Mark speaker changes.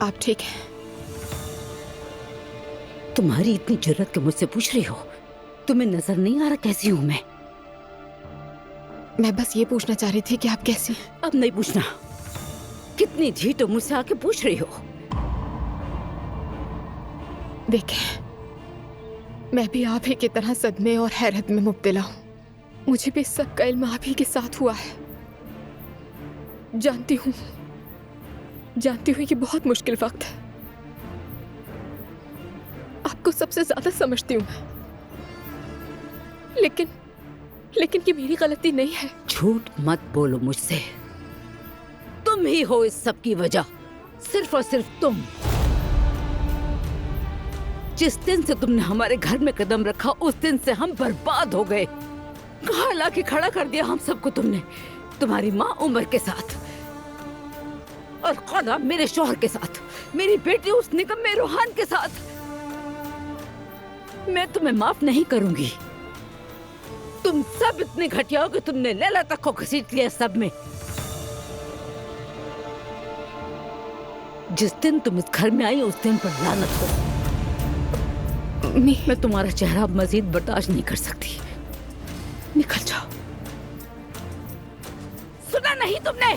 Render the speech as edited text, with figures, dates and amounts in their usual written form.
Speaker 1: आप ठीक हैं?
Speaker 2: तुम्हारी इतनी जरूरत के मुझसे पूछ रही हो? तुम्हें नजर नहीं आ रहा कैसी हूं मैं?
Speaker 1: मैं बस ये पूछना चाह रही थी कि आप कैसी हैं?
Speaker 2: अब नहीं पूछना। कितनी झीठ हो मुझसे आके पूछ रही हो?
Speaker 1: देखें, मैं भी आप ही की तरह सदमे और हैरत में मुब्तला हूँ। मुझे भी इस सब का इल्म आप ही के साथ हुआ है। जानती हूँ ये बहुत मुश्किल वक्त है। आपको सबसे ज्यादा समझती हूँ मैं, लेकिन ये मेरी गलती नहीं है।
Speaker 2: झूठ मत बोलो मुझसे। तुम ही हो इस सब की वजह, सिर्फ और सिर्फ तुम। जिस दिन से तुमने हमारे घर में कदम रखा उस दिन से हम बर्बाद हो गए। कहाँ लाके खड़ा कर दिया हम सबको तुमने। तुम्हारी माँ उमर के साथ और खुदा मेरे शौहर के साथ, मेरी बेटी उस निकम्मे रूहान के साथ। मैं तुम्हें माफ नहीं करूंगी। तुम सब इतने घटिया हो कि तुमने लैला तक को घसीट लिया सब में। जिस दिन तुम इस घर में आई उस दिन पर लानत हो। मैं तुम्हारा चेहरा मजीद बर्दाश्त नहीं कर सकती। निकल जाओ। सुना नहीं तुमने?